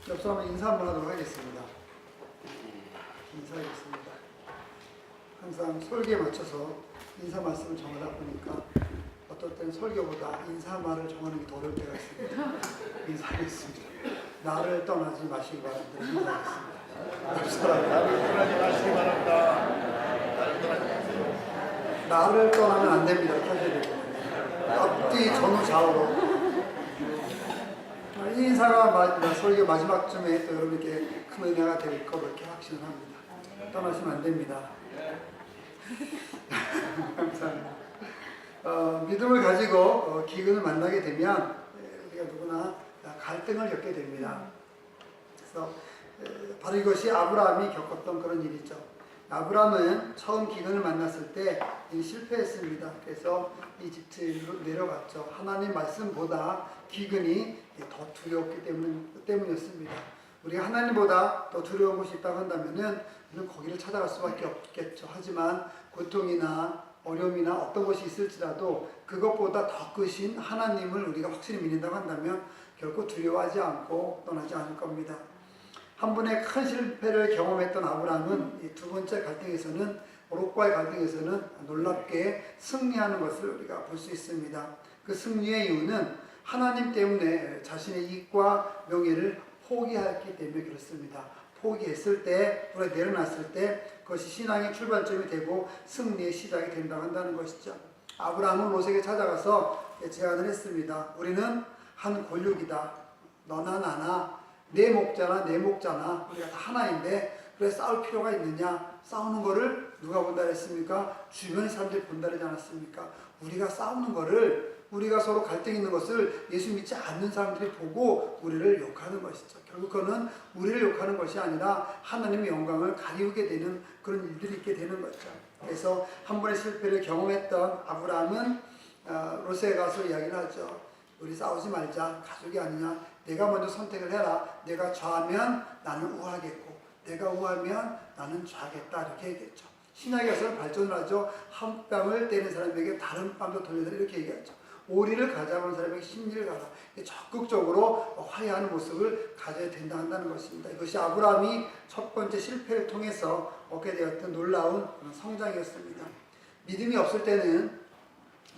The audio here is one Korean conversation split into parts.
옆 사람은 인사 한번 하도록 하겠습니다. 인사하겠습니다. 항상 설교에 맞춰서 인사 말씀을 정하다 보니까 어떨 때는 설교보다 인사 말을 정하는 게 더 어려울 때가 있습니다. 인사하겠습니다. 나를 떠나지 마시기 바랍니다. 인사하겠습니다. 옆 사람 나를 떠나지 마시기 바랍니다. 나를 떠나면 안 됩니다. 하셔야 됩니다. 앞뒤 전후 좌우로. 이 인사가 설교 마지막쯤에 또 여러분께 큰 은혜가 될 거로 이렇게 확신을 합니다. 떠나시면 안 됩니다. 감사합니다. 믿음을 가지고 기근을 만나게 되면 우리가 누구나 갈등을 겪게 됩니다. 그래서 바로 이것이 아브라함이 겪었던 그런 일이죠. 아브라함은 처음 기근을 만났을 때 실패했습니다. 그래서 이집트로 내려갔죠. 하나님 말씀보다 기근이 더 두려웠기 때문이었습니다. 우리가 하나님보다 더 두려운 것이 있다고 한다면 우리는 거기를 찾아갈 수밖에 없겠죠. 하지만 고통이나 어려움이나 어떤 것이 있을지라도 그것보다 더 크신 하나님을 우리가 확실히 믿는다고 한다면 결코 두려워하지 않고 떠나지 않을 겁니다. 한 번의 큰 실패를 경험했던 아브라함은 이 두 번째 갈등에서는 롯과의 갈등에서는 놀랍게 승리하는 것을 우리가 볼 수 있습니다. 그 승리의 이유는 하나님 때문에 자신의 이익과 명예를 포기했기 때문에 그렇습니다. 포기했을 때, 불에 내려놨을 때 그것이 신앙의 출발점이 되고 승리의 시작이 된다고 한다는 것이죠. 아브라함은 롯에게 찾아가서 제안을 했습니다. 우리는 한 골육이다. 너나 나나 내 목자나 내 목자나 우리가 다 하나인데 그래 싸울 필요가 있느냐? 싸우는 거를 누가 본다 했습니까? 주변 사람들이 본다 하지 않았습니까? 우리가 싸우는 거를, 우리가 서로 갈등 있는 것을 예수 믿지 않는 사람들이 보고 우리를 욕하는 것이죠. 결국 그거는 우리를 욕하는 것이 아니라 하나님의 영광을 가리우게 되는 그런 일들이 있게 되는 거죠. 그래서 한 번의 실패를 경험했던 아브라함은 롯에 가서 이야기를 하죠. 우리 싸우지 말자. 가족이 아니냐. 내가 먼저 선택을 해라. 내가 좌하면 나는 우하겠고 내가 우하면 나는 좌하겠다. 이렇게 얘기했죠. 신약에서는 발전을 하죠. 한 뺨을 때리는 사람에게 다른 뺨도 돌려달라 이렇게 얘기하죠. 오리를 가자고 하는 사람에게 심리를 가라. 적극적으로 화해하는 모습을 가져야 된다 한다는 것입니다. 이것이 아브라함이 첫 번째 실패를 통해서 얻게 되었던 놀라운 성장이었습니다. 믿음이 없을 때는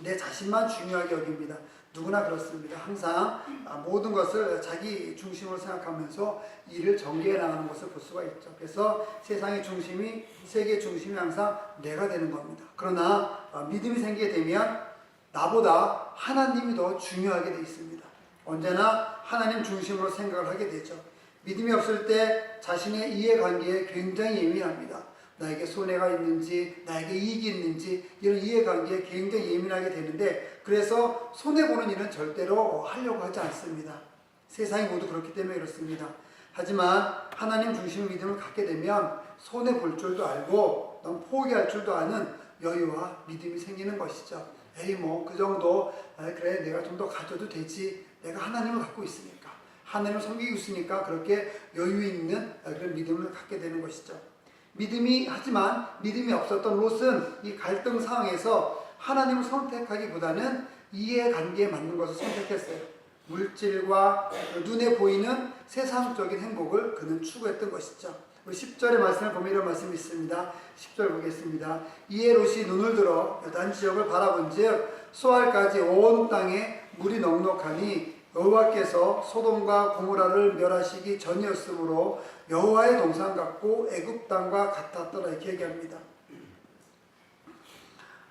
내 자신만 중요하게 여깁니다. 누구나 그렇습니다. 항상 모든 것을 자기 중심으로 생각하면서 일을 전개해 나가는 것을 볼 수가 있죠. 그래서 세상의 중심이, 세계의 중심이 항상 내가 되는 겁니다. 그러나 믿음이 생기게 되면 나보다 하나님이 더 중요하게 되어 있습니다. 언제나 하나님 중심으로 생각을 하게 되죠. 믿음이 없을 때 자신의 이해관계에 굉장히 예민합니다. 나에게 손해가 있는지, 나에게 이익이 있는지 이런 이해관계에 굉장히 예민하게 되는데 그래서 손해보는 일은 절대로 하려고 하지 않습니다. 세상이 모두 그렇기 때문에 그렇습니다. 하지만 하나님 중심의 믿음을 갖게 되면 손해볼 줄도 알고 너무 포기할 줄도 아는 여유와 믿음이 생기는 것이죠. 에이 뭐 그 정도 그래 내가 좀 더 가져도 되지. 내가 하나님을 갖고 있으니까 하나님을 섬기고 있으니까 그렇게 여유 있는 그런 믿음을 갖게 되는 것이죠. 하지만 믿음이 없었던 롯은 이 갈등 상황에서 하나님을 선택하기보다는 이해관계에 맞는 것을 선택했어요. 물질과 눈에 보이는 세상적인 행복을 그는 추구했던 것이죠. 우리 10절의 말씀을 보면 이런 말씀이 있습니다. 10절 보겠습니다. 이에 롯이 눈을 들어 요단 지역을 바라본 즉 소알까지 온 땅에 물이 넉넉하니 여호와께서 소돔과 고모라를 멸하시기 전이었으므로 여호와의 동산 같고 애굽 땅과 같았더라 이렇게 얘기합니다.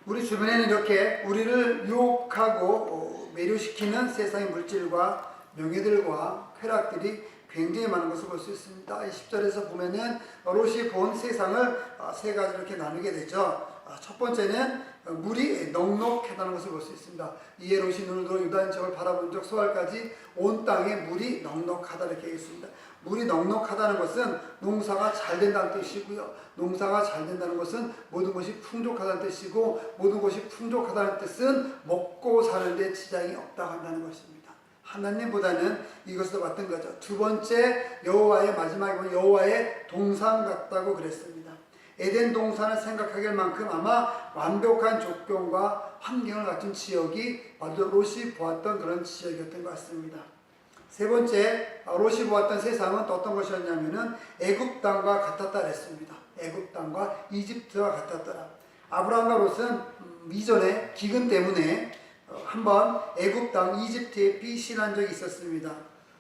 우리 주변에는 이렇게 우리를 유혹하고 매료시키는 세상의 물질과 명예들과 쾌락들이 굉장히 많은 것을 볼 수 있습니다. 10절에서 보면은 롯이 본 세상을 세 가지로 이렇게 나누게 되죠. 첫 번째는 물이 넉넉하다는 것을 볼 수 있습니다. 이에 롯이 눈을 들어 요단 지역을 바라본 적 소알까지 온 땅에 물이 넉넉하다 이렇게 얘기했습니다. 물이 넉넉하다는 것은 농사가 잘 된다는 뜻이고요. 농사가 잘 된다는 것은 모든 것이 풍족하다는 뜻이고 모든 것이 풍족하다는 뜻은 먹고 사는데 지장이 없다고 한다는 것입니다. 하나님보다는 이것을 맡은 거죠. 두 번째 여호와의 마지막에 여호와의 동산 같다고 그랬습니다. 에덴 동산을 생각하길 만큼 아마 완벽한 조건과 환경을 갖춘 지역이 바로 롯이 보았던 그런 지역이었던 것 같습니다. 세 번째, 롯이 보았던 세상은 또 어떤 것이었냐면은 애굽 땅과 같았다 그랬습니다. 애굽 땅과 이집트와 같았더라. 아브라함과 롯은 이전에 기근 때문에 한번 애굽 땅 이집트에 피신한 적이 있었습니다.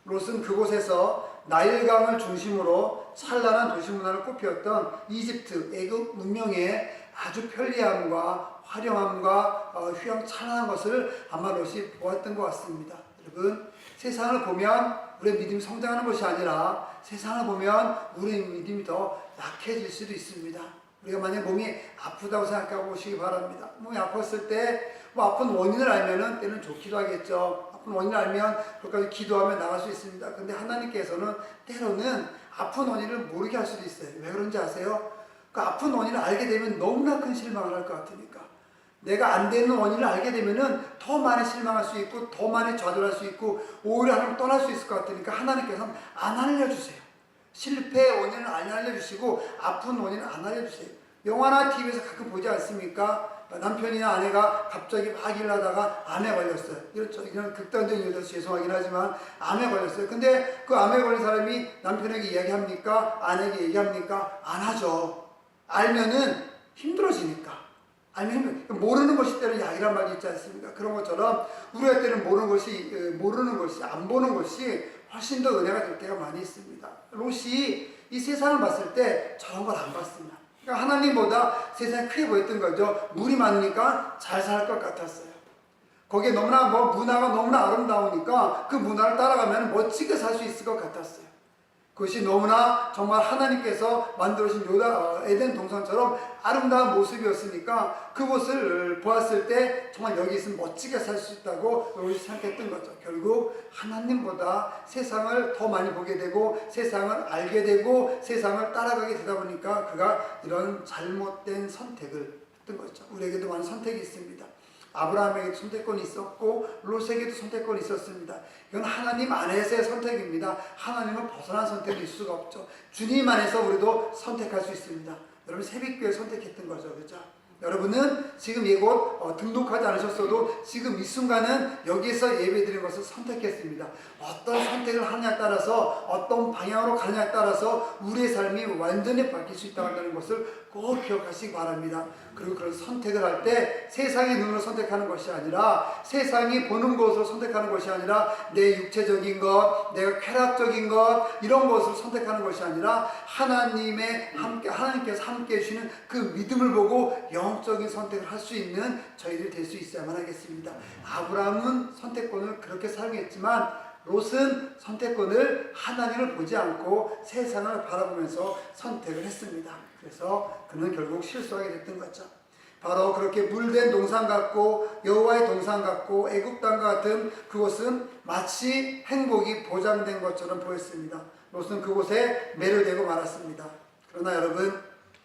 롯은 그곳에서 나일강을 중심으로 찬란한 도시 문화를 꽃피웠던 이집트, 애굽 문명의 아주 편리함과 화려함과 휘황찬란한 것을 아마 롯이 보았던 것 같습니다. 여러분, 세상을 보면 우리의 믿음이 성장하는 것이 아니라 세상을 보면 우리의 믿음이 더 약해질 수도 있습니다. 우리가 만약 몸이 아프다고 생각하고 오시기 바랍니다. 몸이 아팠을 때 뭐 아픈 원인을 알면은 때는 좋기도 하겠죠. 아픈 원인을 알면 그것까지 기도하면 나갈 수 있습니다. 근데 하나님께서는 때로는 아픈 원인을 모르게 할 수도 있어요. 왜 그런지 아세요? 그 아픈 원인을 알게 되면 너무나 큰 실망을 할 것 같으니까. 내가 안 되는 원인을 알게 되면은 더 많이 실망할 수 있고 더 많이 좌절할 수 있고 오히려 하나님 떠날 수 있을 것 같으니까 하나님께서는 안 알려주세요. 실패의 원인을 안 알려주시고 아픈 원인을 안 알려주세요. 영화나 TV에서 가끔 보지 않습니까? 남편이나 아내가 갑자기 막 일을 하다가 암에 걸렸어요. 이런 극단적인 일도 죄송하긴 하지만 암에 걸렸어요. 근데 그 암에 걸린 사람이 남편에게 이야기합니까? 아내에게 얘기합니까? 안 하죠. 알면은 힘들어지니까. 알면 모르는 것이 때는 약이란 말이 있지 않습니까? 그런 것처럼 우리가 때는 모르는 것이 안 보는 것이 훨씬 더 은혜가 될 때가 많이 있습니다. 롯이 이 세상을 봤을 때 저런 걸 안 봤습니다. 그러니까 하나님보다 세상이 크게 보였던 거죠. 물이 많으니까 잘 살 것 같았어요. 거기에 너무나 문화가 너무나 아름다우니까 그 문화를 따라가면 멋지게 살 수 있을 것 같았어요. 그것이 너무나 정말 하나님께서 만들어진 에덴 동산처럼 아름다운 모습이었으니까 그곳을 보았을 때 정말 여기 있으면 멋지게 살 수 있다고 롯이 생각했던 거죠. 결국 하나님보다 세상을 더 많이 보게 되고 세상을 알게 되고 세상을 따라가게 되다 보니까 그가 이런 잘못된 선택을 했던 거죠. 우리에게도 많은 선택이 있습니다. 아브라함에게도 선택권이 있었고 롯에게도 선택권이 있었습니다. 이건 하나님 안에서의 선택입니다. 하나님을 벗어난 선택이 있을 수가 없죠. 주님 안에서 우리도 선택할 수 있습니다. 여러분 새벽교회 선택했던 거죠. 그렇죠? 여러분은 지금 예고 등록하지 않으셨어도 지금 이 순간은 여기에서 예배드리는 것을 선택했습니다. 어떤 선택을 하느냐에 따라서 어떤 방향으로 가느냐에 따라서 우리의 삶이 완전히 바뀔 수 있다는 것을 꼭 기억하시기 바랍니다. 그리고 그런 선택을 할 때 세상의 눈으로 선택하는 것이 아니라 세상이 보는 것으로 선택하는 것이 아니라 내 육체적인 것, 내가 쾌락적인 것 이런 것을 선택하는 것이 아니라 하나님께서 함께 해주시는 그 믿음을 보고 영적인 선택을 할 수 있는 저희들이 될 수 있어야만 하겠습니다. 아브라함은 선택권을 그렇게 사용했지만 롯은 선택권을 하나님을 보지 않고 세상을 바라보면서 선택을 했습니다. 그래서 그는 결국 실수하게 됐던 거죠. 바로 그렇게 물된 동산 같고 여호와의 동산 같고 애굽 땅과 같은 그곳은 마치 행복이 보장된 것처럼 보였습니다. 롯은 그곳에 매료되고 말았습니다. 그러나 여러분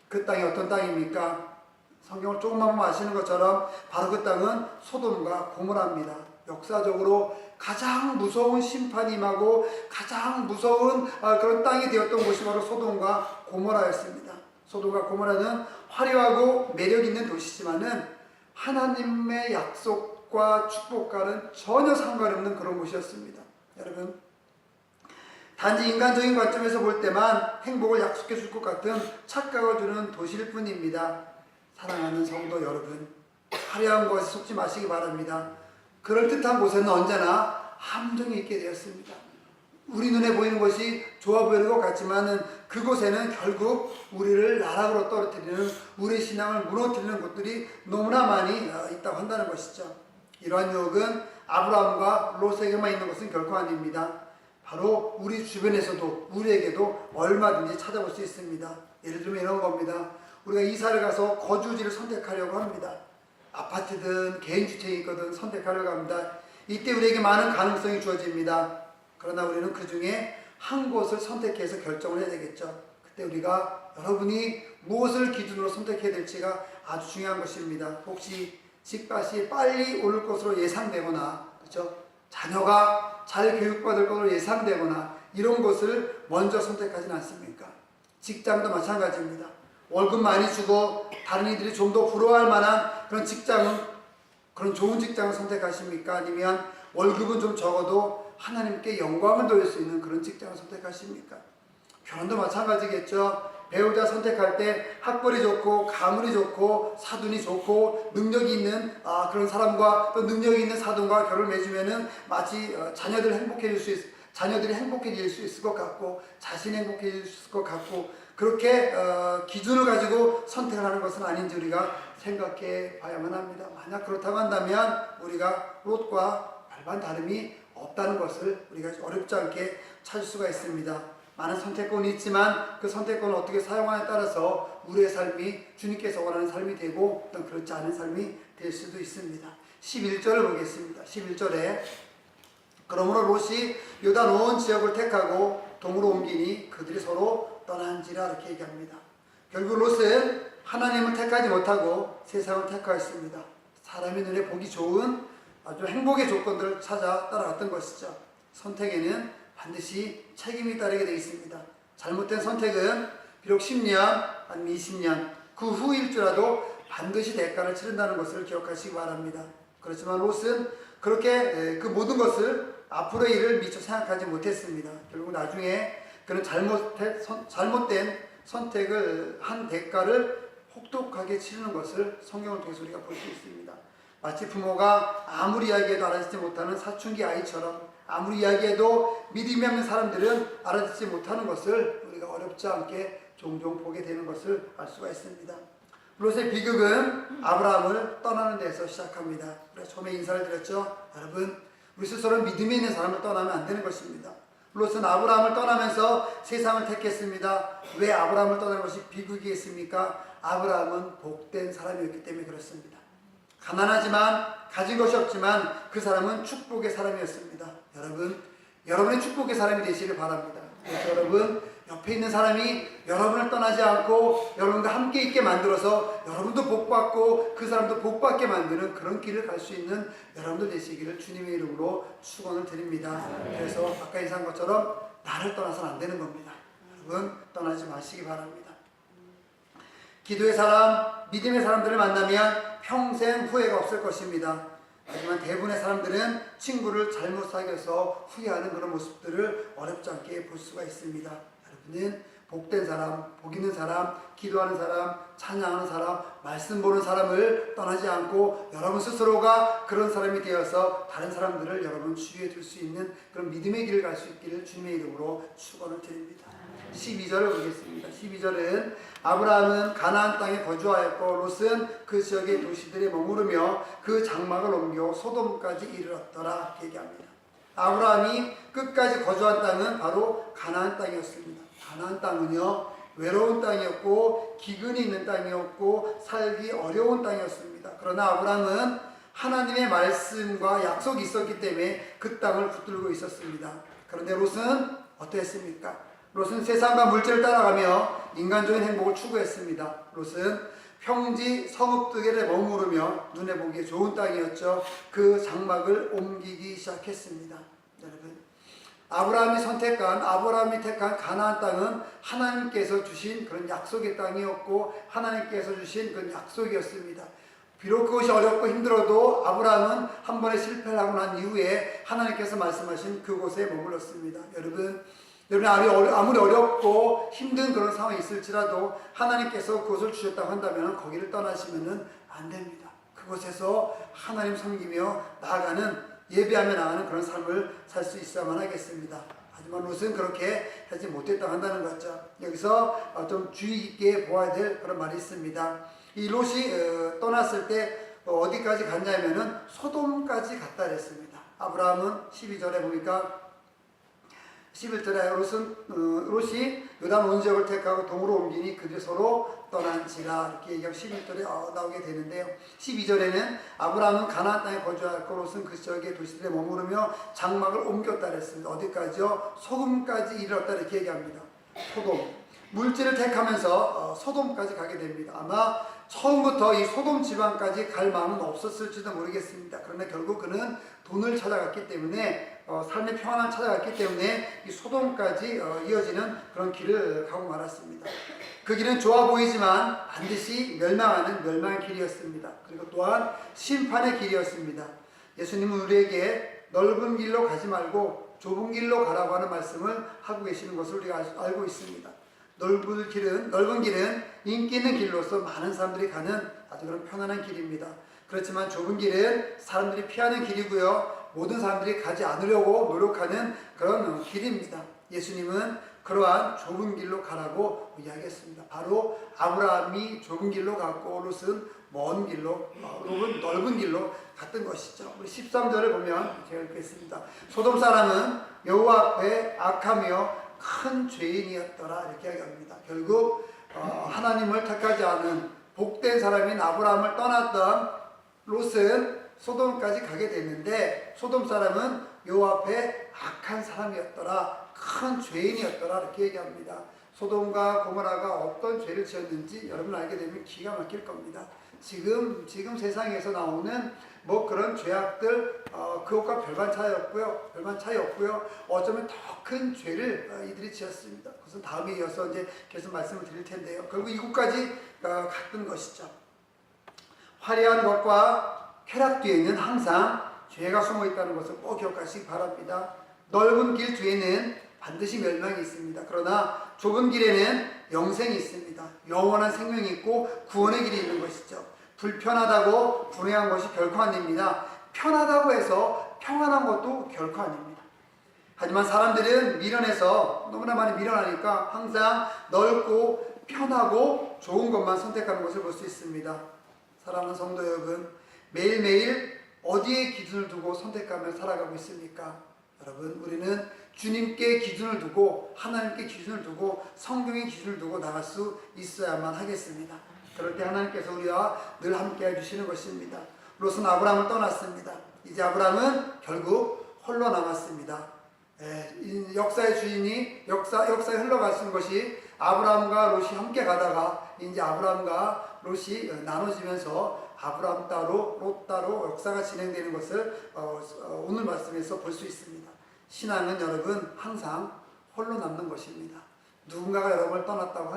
그 땅이 어떤 땅입니까? 성경을 조금만 보면 아시는 것처럼 바로 그 땅은 소돔과 고모라입니다. 역사적으로 가장 무서운 심판이 임하고 가장 무서운 그런 땅이 되었던 곳이 바로 소돔과 고모라였습니다. 소돔과 고모라는 화려하고 매력 있는 도시지만은 하나님의 약속과 축복과는 전혀 상관없는 그런 곳이었습니다. 여러분 단지 인간적인 관점에서 볼 때만 행복을 약속해 줄 것 같은 착각을 주는 도시일 뿐입니다. 사랑하는 성도 여러분, 화려한 것에 속지 마시기 바랍니다. 그럴듯한 곳에는 언제나 함정이 있게 되었습니다. 우리 눈에 보이는 것이 좋아 보이는 것 같지만은 그곳에는 결국 우리를 나락으로 떨어뜨리는 우리 신앙을 무너뜨리는 곳들이 너무나 많이 있다고 한다는 것이죠. 이러한 유혹은 아브라함과 롯에게만 있는 것은 결코 아닙니다. 바로 우리 주변에서도 우리에게도 얼마든지 찾아볼 수 있습니다. 예를 들면 이런 겁니다. 우리가 이사를 가서 거주지를 선택하려고 합니다. 아파트든 개인주택이거든 선택하려고 합니다. 이때 우리에게 많은 가능성이 주어집니다. 그러나 우리는 그 중에 한 곳을 선택해서 결정을 해야 되겠죠. 그때 우리가 여러분이 무엇을 기준으로 선택해야 될지가 아주 중요한 것입니다. 혹시 집값이 빨리 오를 것으로 예상되거나, 그렇죠? 자녀가 잘 교육받을 것으로 예상되거나 이런 것을 먼저 선택하지는 않습니까? 직장도 마찬가지입니다. 월급 많이 주고 다른 이들이 좀 더 부러워할 만한 그런 좋은 직장을 선택하십니까? 아니면 월급은 좀 적어도 하나님께 영광을 돌릴 수 있는 그런 직장을 선택하십니까? 결혼도 마찬가지겠죠. 배우자 선택할 때 학벌이 좋고 가문이 좋고 사돈이 좋고 능력이 있는 그런 사람과 또 능력이 있는 사돈과 결혼을 맺으면은 마치 자녀들이 행복해질 수 있을 것 같고 자신이 행복해질 수 있을 것 같고 그렇게 기준을 가지고 선택을 하는 것은 아닌지 우리가 생각해 봐야만 합니다. 만약 그렇다고 한다면 우리가 롯과 별반 다름이 없다는 것을 우리가 어렵지 않게 찾을 수가 있습니다. 많은 선택권이 있지만 그 선택권을 어떻게 사용하냐에 따라서 우리의 삶이 주님께서 원하는 삶이 되고 어떤 그렇지 않은 삶이 될 수도 있습니다. 11절을 보겠습니다. 11절에 그러므로 롯이 요단 온 지역을 택하고 동으로 옮기니 그들이 서로 떠난지라 이렇게 얘기합니다. 결국 롯은 하나님을 택하지 못하고 세상을 택하였습니다. 사람의 눈에 보기 좋은 아주 행복의 조건들을 찾아 따라갔던 것이죠. 선택에는 반드시 책임이 따르게 되어 있습니다. 잘못된 선택은 비록 10년 아니면 20년 그 후일지라도 반드시 대가를 치른다는 것을 기억하시기 바랍니다. 그렇지만 롯은 그렇게 그 모든 것을 앞으로의 일을 미처 생각하지 못했습니다. 결국 나중에 그는 잘못된 선택을 한 대가를 혹독하게 치르는 것을 성경을 통해서 우리가 볼 수 있습니다. 마치 부모가 아무리 이야기해도 알아듣지 못하는 사춘기 아이처럼 아무리 이야기해도 믿음이 없는 사람들은 알아듣지 못하는 것을 우리가 어렵지 않게 종종 보게 되는 것을 알 수가 있습니다. 롯의 비극은 아브라함을 떠나는 데서 시작합니다. 우리가 처음에 인사를 드렸죠. 여러분, 우리 스스로 믿음이 있는 사람을 떠나면 안 되는 것입니다. 롯은 아브라함을 떠나면서 세상을 택했습니다. 왜 아브라함을 떠나는 것이 비극이겠습니까? 아브라함은 복된 사람이었기 때문에 그렇습니다. 가난하지만 가진 것이 없지만 그 사람은 축복의 사람이었습니다. 여러분, 여러분의 축복의 사람이 되시길 바랍니다. 그래서 여러분, 옆에 있는 사람이 여러분을 떠나지 않고 여러분과 함께 있게 만들어서 여러분도 복받고 그 사람도 복받게 만드는 그런 길을 갈 수 있는 여러분들 되시기를 주님의 이름으로 축원을 드립니다. 그래서 아까 인사한 것처럼 나를 떠나서는 안 되는 겁니다. 여러분, 떠나지 마시기 바랍니다. 기도의 사람, 믿음의 사람들을 만나면 평생 후회가 없을 것입니다. 하지만 대부분의 사람들은 친구를 잘못 사귀어서 후회하는 그런 모습들을 어렵지 않게 볼 수가 있습니다. 여러분은 복된 사람, 복 있는 사람, 기도하는 사람, 찬양하는 사람, 말씀 보는 사람을 떠나지 않고 여러분 스스로가 그런 사람이 되어서 다른 사람들을 여러분 주위에 둘 수 있는 그런 믿음의 길을 갈 수 있기를 주님의 이름으로 축원을 드립니다. 12절을 보겠습니다. 12절은 아브라함은 가나안 땅에 거주하였고 롯은 그 지역의 도시들에 머무르며 그 장막을 옮겨 소돔까지 이르렀더라 얘기합니다. 아브라함이 끝까지 거주한 땅은 바로 가나안 땅이었습니다. 가나안 땅은요, 외로운 땅이었고 기근이 있는 땅이었고 살기 어려운 땅이었습니다. 그러나 아브라함은 하나님의 말씀과 약속이 있었기 때문에 그 땅을 붙들고 있었습니다. 그런데 롯은 어떠했습니까? 롯은 세상과 물질을 따라가며 인간적인 행복을 추구했습니다. 롯은 평지 성읍들에 머무르며 눈에 보기에 좋은 땅이었죠. 그 장막을 옮기기 시작했습니다. 여러분, 아브라함이 택한 가나안 땅은 하나님께서 주신 그런 약속의 땅이었고 하나님께서 주신 그런 약속이었습니다. 비록 그것이 어렵고 힘들어도 아브라함은 한 번에 실패를 하고 난 이후에 하나님께서 말씀하신 그곳에 머물렀습니다. 여러분 아무리 어렵고 힘든 그런 상황이 있을지라도 하나님께서 그것을 주셨다고 한다면 거기를 떠나시면 안 됩니다. 그곳에서 하나님 섬기며 예배하며 나아가는 그런 삶을 살 수 있어야만 하겠습니다. 하지만 롯은 그렇게 하지 못했다고 한다는 거죠. 여기서 좀 주의 깊게 보아야 될 그런 말이 있습니다. 이 롯이 떠났을 때 어디까지 갔냐면은 소돔까지 갔다 그랬습니다. 아브라함은 12절에 보니까 11절에 롯이 요단 온 지역을 택하고 동으로 옮기니 그들이 서로 떠난지라 이렇게 얘기하고 11절에 나오게 되는데요. 12절에는 아브라함은 가나안 땅에 거주하였고 롯은 그 지역의 도시들에 머무르며 장막을 옮겼다 그랬습니다. 어디까지요? 소돔까지 이르렀다 이렇게 얘기합니다. 소돔. 물질을 택하면서 소돔까지 가게 됩니다. 아마 처음부터 이 소돔 지방까지 갈 마음은 없었을지도 모르겠습니다. 그러나 결국 그는 돈을 찾아갔기 때문에 삶의 평안을 찾아갔기 때문에 이 소돔까지 이어지는 그런 길을 가고 말았습니다. 그 길은 좋아 보이지만 반드시 멸망의 길이었습니다. 그리고 또한 심판의 길이었습니다. 예수님은 우리에게 넓은 길로 가지 말고 좁은 길로 가라고 하는 말씀을 하고 계시는 것을 우리가 알고 있습니다. 넓은 길은 인기 있는 길로서 많은 사람들이 가는 아주 그런 편안한 길입니다. 그렇지만 좁은 길은 사람들이 피하는 길이고요. 모든 사람들이 가지 않으려고 노력하는 그런 길입니다. 예수님은 그러한 좁은 길로 가라고 이야기했습니다. 바로 아브라함이 좁은 길로 갔고 롯은 먼 길로, 롯은 넓은 길로 갔던 것이죠. 우리 13절을 보면 제가 읽겠습니다. 소돔 사람은 여호와 앞에 악하며 큰 죄인이었더라 이렇게 이야기합니다. 결국 하나님을 택하지 않은 복된 사람인 아브라함을 떠났던 롯은 소돔까지 가게 됐는데 소돔 사람은 여호와 앞에 악한 사람이었더라, 큰 죄인이었더라 이렇게 얘기합니다. 소돔과 고모라가 어떤 죄를 지었는지 여러분 알게 되면 기가 막힐 겁니다. 지금 세상에서 나오는 뭐 그런 죄악들 그것과 별반 차이 없고요. 어쩌면 더 큰 죄를 이들이 지었습니다. 그것은 다음에 이어서 이제 계속 말씀을 드릴 텐데요. 결국 이곳까지 갔던 것이죠. 화려한 것과 쾌락 뒤에는 항상 죄가 숨어 있다는 것을 꼭 기억하시기 바랍니다. 넓은 길 뒤에는 반드시 멸망이 있습니다. 그러나 좁은 길에는 영생이 있습니다. 영원한 생명이 있고 구원의 길이 있는 것이죠. 불편하다고 불행한 것이 결코 아닙니다. 편하다고 해서 평안한 것도 결코 아닙니다. 하지만 사람들은 미련해서 너무나 많이 미련하니까 항상 넓고 편하고 좋은 것만 선택하는 것을 볼 수 있습니다. 사랑하는 성도 여러분, 매일매일 어디에 기준을 두고 선택하며 살아가고 있습니까? 여러분, 우리는 주님께 기준을 두고 하나님께 기준을 두고 성경의 기준을 두고 나갈 수 있어야만 하겠습니다. 그럴 때 하나님께서 우리와 늘 함께 해주시는 것입니다. 롯은 아브라함을 떠났습니다. 이제 아브라함은 결국 홀로 남았습니다. 역사의 주인이 역사에 흘러가신 것이 아브라함과 롯이 함께 가다가 이제 아브라함과 롯이 나눠지면서 아브라함 따로 롯 따로 역사가 진행되는 것을 오늘 말씀에서 볼 수 있습니다. 신앙은 여러분 항상 홀로 남는 것입니다. 누군가가 여러분을 떠났다고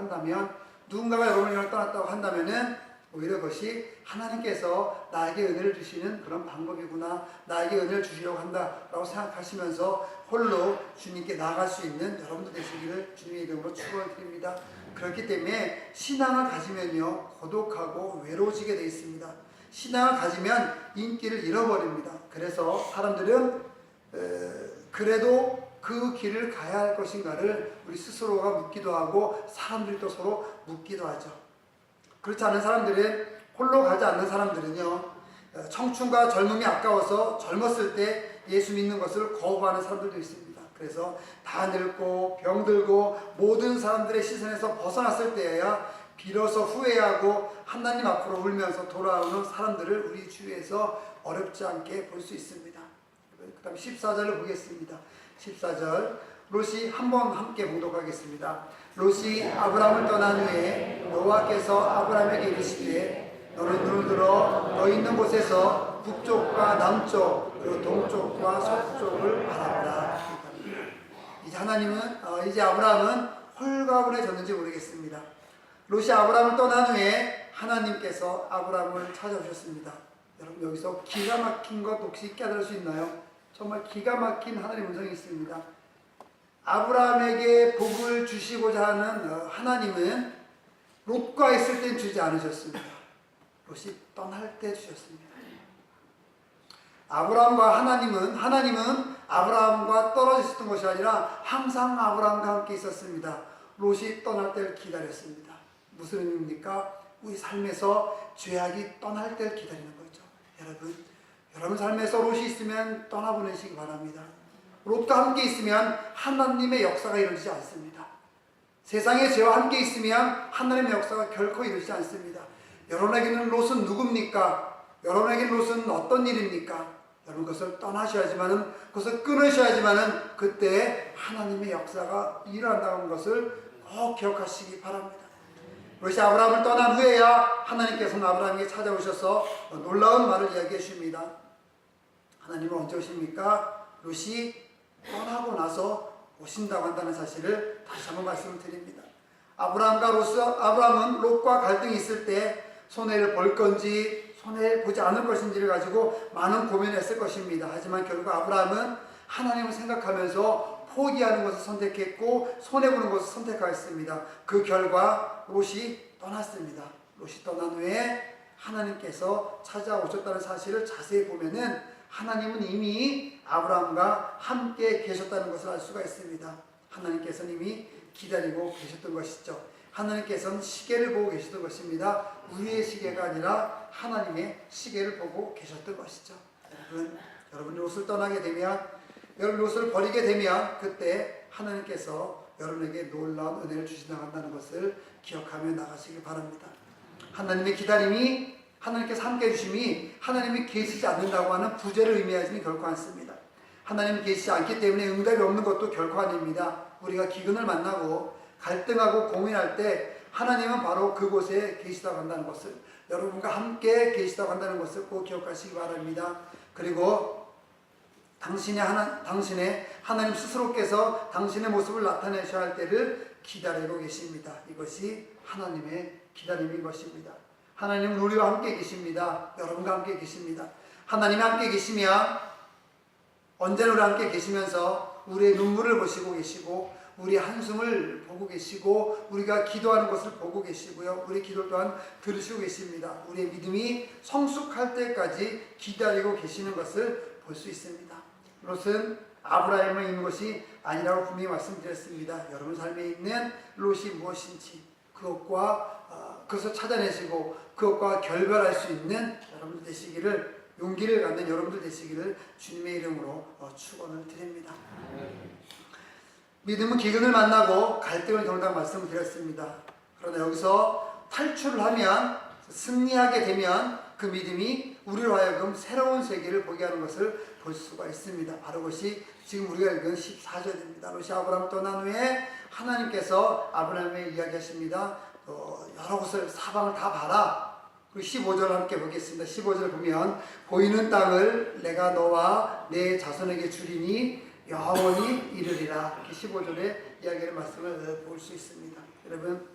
한다면은 오히려 그것이 하나님께서 나에게 은혜를 주시는 그런 방법이구나, 나에게 은혜를 주시려고 한다라고 생각하시면서 홀로 주님께 나아갈 수 있는 여러분들 되시기를 주님의 이름으로 축원을 드립니다. 그렇기 때문에 신앙을 가지면요 고독하고 외로워지게 되어 있습니다. 신앙을 가지면 인기를 잃어버립니다. 그래서 사람들은 그래도 그 길을 가야 할 것인가를 우리 스스로가 묻기도 하고 사람들이 또 서로 묻기도 하죠. 그렇지 않은 사람들은, 홀로 가지 않는 사람들은요 청춘과 젊음이 아까워서 젊었을 때 예수 믿는 것을 거부하는 사람들도 있습니다. 그래서 다 늙고 병들고 모든 사람들의 시선에서 벗어났을 때에야 비로소 후회하고 하나님 앞으로 울면서 돌아오는 사람들을 우리 주위에서 어렵지 않게 볼 수 있습니다. 그 다음에 14절을 보겠습니다. 14절, 롯이 한번 함께 봉독하겠습니다. 롯이 아브라함을 떠난 후에 여호와께서 아브라함에게 이르시되 너는 눈을 들어 너 있는 곳에서 북쪽과 남쪽 그리고 동쪽과 서쪽을 바라보라. 이제 아브라함은 홀가분해졌는지 모르겠습니다. 롯이 아브라함을 떠난 후에 하나님께서 아브라함을 찾아오셨습니다. 여러분, 여기서 기가 막힌 것 혹시 깨달을 수 있나요? 정말 기가 막힌 하나님의 음성이 있습니다. 아브라함에게 복을 주시고자 하는 하나님은 롯과 있을 땐 주지 않으셨습니다. 롯이 떠날 때 주셨습니다. 하나님은 아브라함과 떨어져 있었던 것이 아니라 항상 아브라함과 함께 있었습니다. 롯이 떠날 때를 기다렸습니다. 무슨 의미입니까? 우리 삶에서 죄악이 떠날 때를 기다리는 거죠. 여러분 삶에서 롯이 있으면 떠나보내시기 바랍니다. 롯과 함께 있으면 하나님의 역사가 이루어지지 않습니다. 세상의 죄와 함께 있으면 하나님의 역사가 결코 이루어지지 않습니다. 여러분에게는 롯은 누굽니까? 여러분에게는 롯은 어떤 일입니까? 여러분 그것을 떠나셔야지만은, 그것을 끊으셔야지만은 그때 하나님의 역사가 일어난다는 것을 꼭 기억하시기 바랍니다. 롯이 아브라함을 떠난 후에야 하나님께서는 아브라함에게 찾아오셔서 놀라운 말을 이야기해 주십니다. 하나님은 언제 오십니까? 롯이 떠나고 나서 오신다고 한다는 사실을 다시 한번 말씀을 드립니다. 아브라함은 롯과 갈등이 있을 때 손해를 볼 건지 손해 보지 않을 것인지를 가지고 많은 고민을 했을 것입니다. 하지만 결국 아브라함은 하나님을 생각하면서 포기하는 것을 선택했고 손해보는 것을 선택하였습니다. 그 결과 롯이 떠났습니다. 롯이 떠난 후에 하나님께서 찾아오셨다는 사실을 자세히 보면은 하나님은 이미 아브라함과 함께 계셨다는 것을 알 수가 있습니다. 하나님께서는 이미 기다리고 계셨던 것이죠. 하나님께서는 시계를 보고 계셨던 것입니다. 우리의 시계가 아니라 하나님의 시계를 보고 계셨던 것이죠. 여러분이 롯을 떠나게 되면, 여러분 롯을 버리게 되면 그때 하나님께서 여러분에게 놀라운 은혜를 주시다 한다는 것을 기억하며 나가시길 바랍니다. 하나님의 기다림이, 하나님께서 함께 해주심이 하나님이 계시지 않는다고 하는 부재를 의미하지는 결코 않습니다. 하나님이 계시지 않기 때문에 응답이 없는 것도 결코 아닙니다. 우리가 기근을 만나고 갈등하고 고민할 때 하나님은 바로 그곳에 계시다고 한다는 것을, 여러분과 함께 계시다고 한다는 것을 꼭 기억하시기 바랍니다. 그리고 당신의 하나님 스스로께서 당신의 모습을 나타내셔야 할 때를 기다리고 계십니다. 이것이 하나님의 기다림인 것입니다. 하나님은 우리와 함께 계십니다. 여러분과 함께 계십니다. 하나님이 함께 계시면 언제나 우리와 함께 계시면서 우리의 눈물을 보시고 계시고 우리의 한숨을 보고 계시고 우리가 기도하는 것을 보고 계시고요. 우리 기도 또한 들으시고 계십니다. 우리의 믿음이 성숙할 때까지 기다리고 계시는 것을 볼 수 있습니다. 롯은 아브라함에 있는 것이 아니라고 분명히 말씀드렸습니다. 여러분 삶에 있는 롯이 무엇인지 그것을 찾아내시고 그것과 결별할 수 있는 여러분들 되시기를, 용기를 갖는 여러분들 되시기를 주님의 이름으로 축원을 드립니다. 믿음은 기근을 만나고 갈등을 겪는다고 말씀을 드렸습니다. 그러나 여기서 탈출을 하면, 승리하게 되면 그 믿음이 우리로 하여금 새로운 세계를 보게 하는 것을 볼 수가 있습니다. 바로 그것이 지금 우리가 읽은 14절입니다. 롯이 아브라함을 떠난 후에 하나님께서 아브라함에게 이야기하십니다. 여러 곳을 사방을 다 봐라. 그리고 15절 함께 보겠습니다. 15절 보면 보이는 땅을 내가 너와 내 자손에게 주리니 영원히 이르리라. 이렇게 15절의 이야기를 말씀을 볼 수 있습니다. 여러분,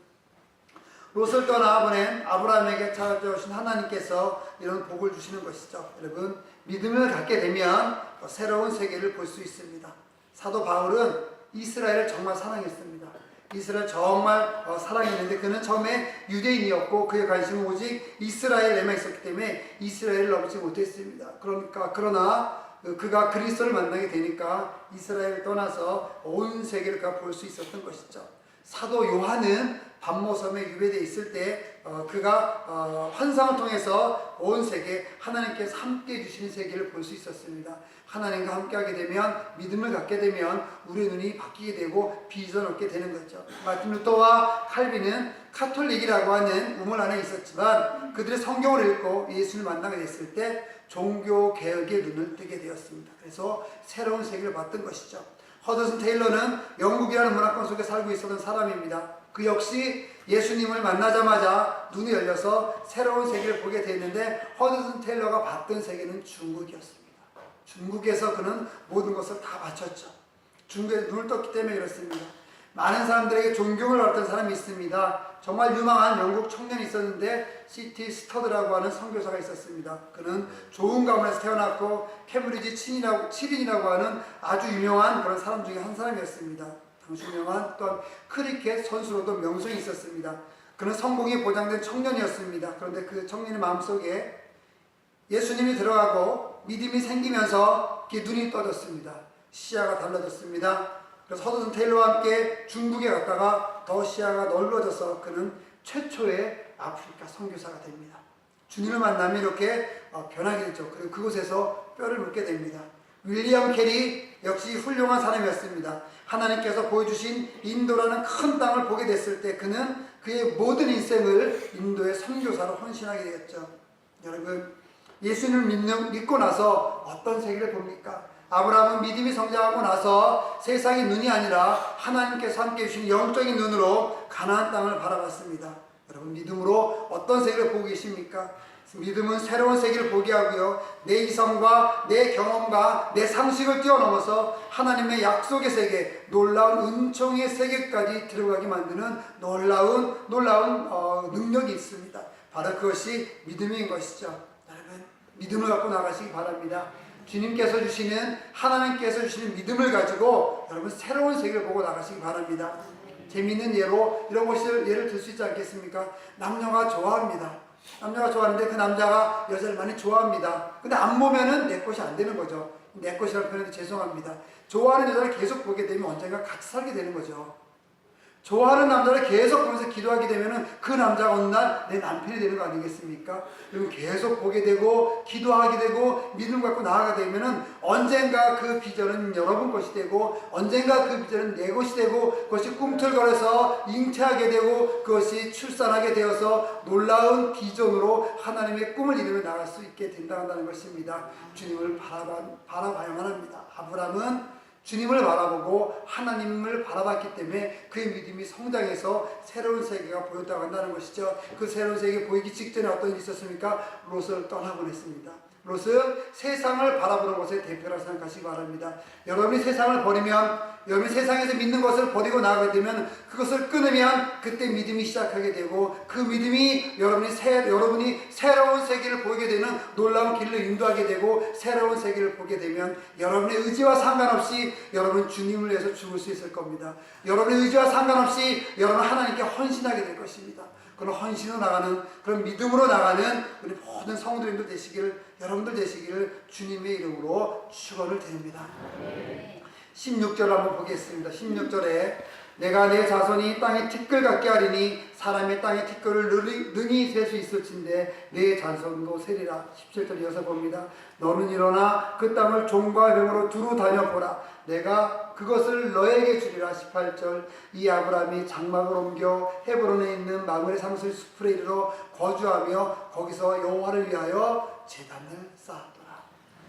롯을 떠나 보낸 아브라함에게 찾아오신 하나님께서 이런 복을 주시는 것이죠. 여러분, 믿음을 갖게 되면 새로운 세계를 볼 수 있습니다. 사도 바울은 이스라엘을 정말 사랑했습니다. 이스라엘 정말 사랑했는데 그는 처음에 유대인이었고 그의 관심은 오직 이스라엘에만 있었기 때문에 이스라엘을 넘지 못했습니다. 그러나 그가 그리스도를 만나게 되니까 이스라엘을 떠나서 온 세계를 그가 볼 수 있었던 것이죠. 사도 요한은 반모섬에 유배되어 있을 때 그가 환상을 통해서 온 세계, 하나님께서 함께 해주시는 세계를 볼 수 있었습니다. 하나님과 함께하게 되면, 믿음을 갖게 되면 우리의 눈이 바뀌게 되고 비전 얻게 되는 거죠. 마틴 루터와 칼빈은 카톨릭이라고 하는 우물 안에 있었지만 그들의 성경을 읽고 예수를 만나게 됐을 때 종교 개혁의 눈을 뜨게 되었습니다. 그래서 새로운 세계를 봤던 것이죠. 허드슨 테일러는 영국이라는 문화권 속에 살고 있었던 사람입니다. 그 역시 예수님을 만나자마자 눈이 열려서 새로운 세계를 보게 됐는데 허드슨 테일러가 봤던 세계는 중국이었습니다. 중국에서 그는 모든 것을 다 바쳤죠. 중국에 눈을 떴기 때문에 그렇습니다. 많은 사람들에게 존경을 받았던 사람이 있습니다. 정말 유망한 영국 청년이 있었는데 C.T. 스터드라고 하는 선교사가 있었습니다. 그는 좋은 가문에서 태어났고 케임브리지 7인이라고 하는 아주 유명한 그런 사람 중에 한 사람이었습니다. 당시 유명한 또한 크리켓 선수로도 명성이 있었습니다. 그는 성공이 보장된 청년이었습니다. 그런데 그 청년의 마음속에 예수님이 들어가고 믿음이 생기면서 눈이 떠졌습니다. 시야가 달라졌습니다. 그래서 허드슨 테일러와 함께 중국에 갔다가 더 시야가 넓어져서 그는 최초의 아프리카 선교사가 됩니다. 주님을 만나면 이렇게 변하게 되죠. 그리고 그곳에서 뼈를 묻게 됩니다. 윌리엄 캐리 역시 훌륭한 사람이었습니다. 하나님께서 보여주신 인도라는 큰 땅을 보게 됐을 때 그는 그의 모든 인생을 인도의 선교사로 헌신하게 되었죠. 여러분, 예수님을 믿고 나서 어떤 세계를 봅니까? 아브라함은 믿음이 성장하고 나서 세상의 눈이 아니라 하나님께서 함께 주신 영적인 눈으로 가나안 땅을 바라봤습니다. 여러분, 믿음으로 어떤 세계를 보고 계십니까? 믿음은 새로운 세계를 보게 하고요, 내 이성과 내 경험과 내 상식을 뛰어넘어서 하나님의 약속의 세계, 놀라운 은총의 세계까지 들어가게 만드는 놀라운 능력이 있습니다. 바로 그것이 믿음인 것이죠. 여러분, 믿음을 갖고 나가시기 바랍니다. 주님께서 주시는, 하나님께서 주시는 믿음을 가지고 여러분 새로운 세계를 보고 나가시기 바랍니다. 재미있는 예로 이런 것을 예를 들 수 있지 않겠습니까? 남녀가 좋아합니다. 남자가 좋아하는데 그 남자가 여자를 많이 좋아합니다. 근데 안 보면은 내 것이 안 되는 거죠. 내 것이라는 표현도 죄송합니다. 좋아하는 여자를 계속 보게 되면 언젠가 같이 살게 되는 거죠. 좋아하는 남자를 계속 보면서 기도하게 되면은 그 남자가 어느 날 내 남편이 되는 거 아니겠습니까? 그리고 계속 보게 되고 기도하게 되고 믿음 갖고 나아가게 되면은 언젠가 그 비전은 여러분 것이 되고 언젠가 그 비전은 내 것이 되고 그것이 꿈틀거려서 잉태하게 되고 그것이 출산하게 되어서 놀라운 비전으로 하나님의 꿈을 이루며 나갈 수 있게 된다는 것입니다. 주님을 바라봐야만 합니다. 아브라함은 주님을 바라보고 하나님을 바라봤기 때문에 그의 믿음이 성장해서 새로운 세계가 보였다고 한다는 것이죠. 그 새로운 세계 보이기 직전에 어떤 일이 있었습니까? 롯을 떠나곤 했습니다. 롯은 세상을 바라보는 것의 대표라고 생각하시기 바랍니다. 여러분이 세상을 버리면, 여러분이 세상에서 믿는 것을 버리고 나가게 되면, 그것을 끊으면 그때 믿음이 시작하게 되고, 그 믿음이 여러분이 새로운 세계를 보게 되는 놀라운 길로 인도하게 되고, 새로운 세계를 보게 되면 여러분의 의지와 상관없이 여러분 주님을 위해서 죽을 수 있을 겁니다. 여러분의 의지와 상관없이 여러분 하나님께 헌신하게 될 것입니다. 그런 헌신으로 나가는, 그런 믿음으로 나가는 우리 모든 성도님들 되시기를, 여러분들 되시기를 주님의 이름으로 축원을 드립니다. 16절 한번 보겠습니다. 16절에 내가 내 자손이 땅의 티끌 같게 하리니 사람의 땅의 티끌을 능히 셀 수 있을진데 내 자손도 세리라. 17절 이어서 봅니다. 너는 일어나 그 땅을 종과 병으로 두루 다녀보라. 내가 그것을 너에게 주리라. 18절 이 아브라함이 장막을 옮겨 헤브론에 있는 마므레 상수의 숲에 이르러 거주하며 거기서 여호와를 위하여 제단을 쌓았더라.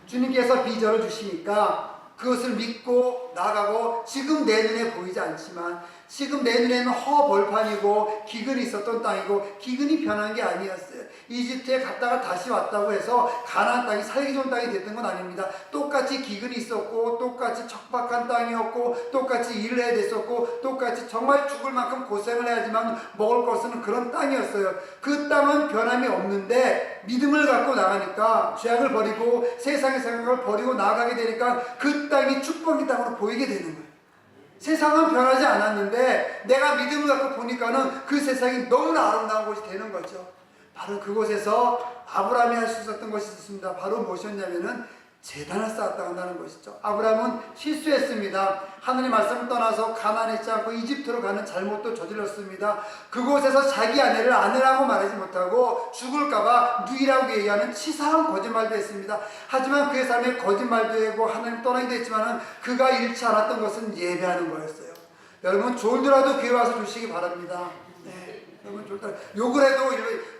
주님께서 비전을 주시니까 그것을 믿고 나가고, 지금 내 눈에 보이지 않지만 지금 내 눈에는 허벌판이고 기근이 있었던 땅이고, 기근이 변한 게 아니었어요. 이집트에 갔다가 다시 왔다고 해서 가나안 땅이 살기 좋은 땅이 됐던 건 아닙니다. 똑같이 기근이 있었고, 똑같이 척박한 땅이었고, 똑같이 일을 해야 됐었고, 똑같이 정말 죽을 만큼 고생을 해야지만 먹을 것은 그런 땅이었어요. 그 땅은 변함이 없는데 믿음을 갖고 나가니까, 죄악을 버리고 세상의 생각을 버리고 나가게 되니까 그 땅이 축복의 땅으로 보이게 되는 거예요. 세상은 변하지 않았는데 내가 믿음을 갖고 보니까는 그 세상이 너무나 아름다운 곳이 되는 거죠. 바로 그곳에서 아브라함이 할 수 있었던 것이 있습니다. 바로 무엇이었냐면은 제단을 쌓았다고 한다는 것이죠. 아브라함은 실수했습니다. 하나님 말씀을 떠나서 가나안에 있지 않고 이집트로 가는 잘못도 저질렀습니다. 그곳에서 자기 아내를 아내라고 말하지 못하고 죽을까봐 누이라고 얘기하는 치사한 거짓말도 했습니다. 하지만 그의 삶에 거짓말도 하고 하나님 떠나기도 했지만 그가 잃지 않았던 것은 예배하는 거였어요. 여러분 졸더라도 교회 와서 주시기 바랍니다. 네, 여러분 졸더라도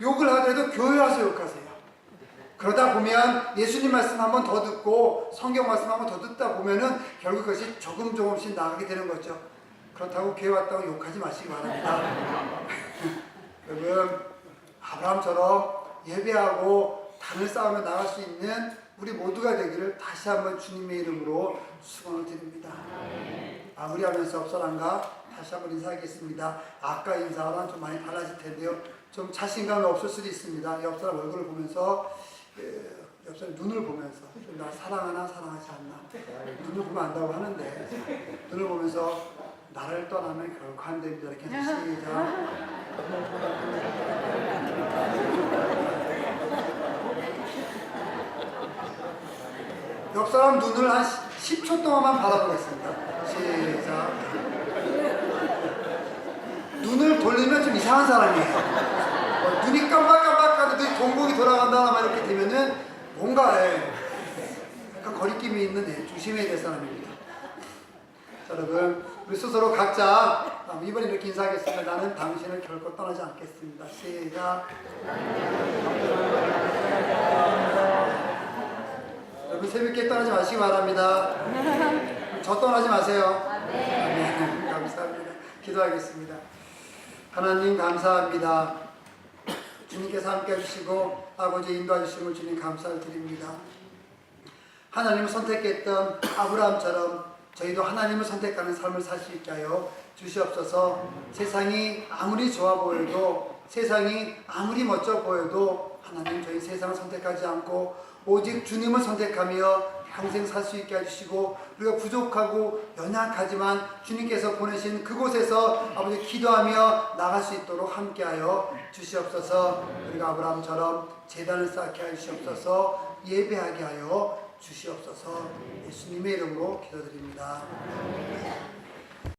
욕을 하더라도 교회 와서 욕하세요. 그러다 보면 예수님 말씀 한번 더 듣고 성경 말씀 한번 더 듣다 보면은 결국 그것이 조금씩 나가게 되는 거죠. 그렇다고 교회 왔다고 욕하지 마시기 바랍니다. 여러분 아브라함처럼 예배하고 단을 쌓으며 나갈 수 있는 우리 모두가 되기를 다시 한번 주님의 이름으로 축원을 드립니다. 마무리하면서 옆 사람과 다시 한번 인사하겠습니다. 아까 인사랑 좀 많이 달라질 텐데요. 좀 자신감이 없을 수도 있습니다. 옆 사람 얼굴을 보면서, 옆 사람 눈을 보면서 나 사랑하나 사랑하지 않나, 눈을 보면 안다고 하는데 눈을 보면서 나를 떠나면 결코 안 됩니다. 이렇게 해서 시작. 옆 사람 눈을 한 10초 동안만 바라보겠습니다. 시작. 눈을 돌리면 좀 이상한 사람이에요. 눈이 깜빡깜빡하는데 동공이 돌아간다나 말 이렇게 되면은 뭔가 약간 거리낌이 있는 조심해야 될 사람입니다. 자, 여러분 우리 스스로 각자 이번에 이렇게 인사하겠습니다. 나는 당신을 결코 떠나지 않겠습니다. 시작. 여러분 새벽에 떠나지 마시기 바랍니다. 저 떠나지 마세요. 네, 감사합니다. 기도하겠습니다. 하나님 감사합니다. 주님께서 함께 해주시고 아버지 인도해 주심을 주님 감사를 드립니다. 하나님을 선택했던 아브라함처럼 저희도 하나님을 선택하는 삶을 살 수 있게 하여 주시옵소서. 세상이 아무리 좋아 보여도, 세상이 아무리 멋져 보여도 하나님 저희 세상을 선택하지 않고 오직 주님을 선택하며 평생 살 수 있게 해주시고 우리가 부족하고 연약하지만 주님께서 보내신 그곳에서 아버지 기도하며 나갈 수 있도록 함께하여 주시옵소서. 우리가 아브라함처럼 제단을 쌓게 하여 주시옵소서. 예배하게 하여 주시옵소서. 예수님의 이름으로 기도드립니다.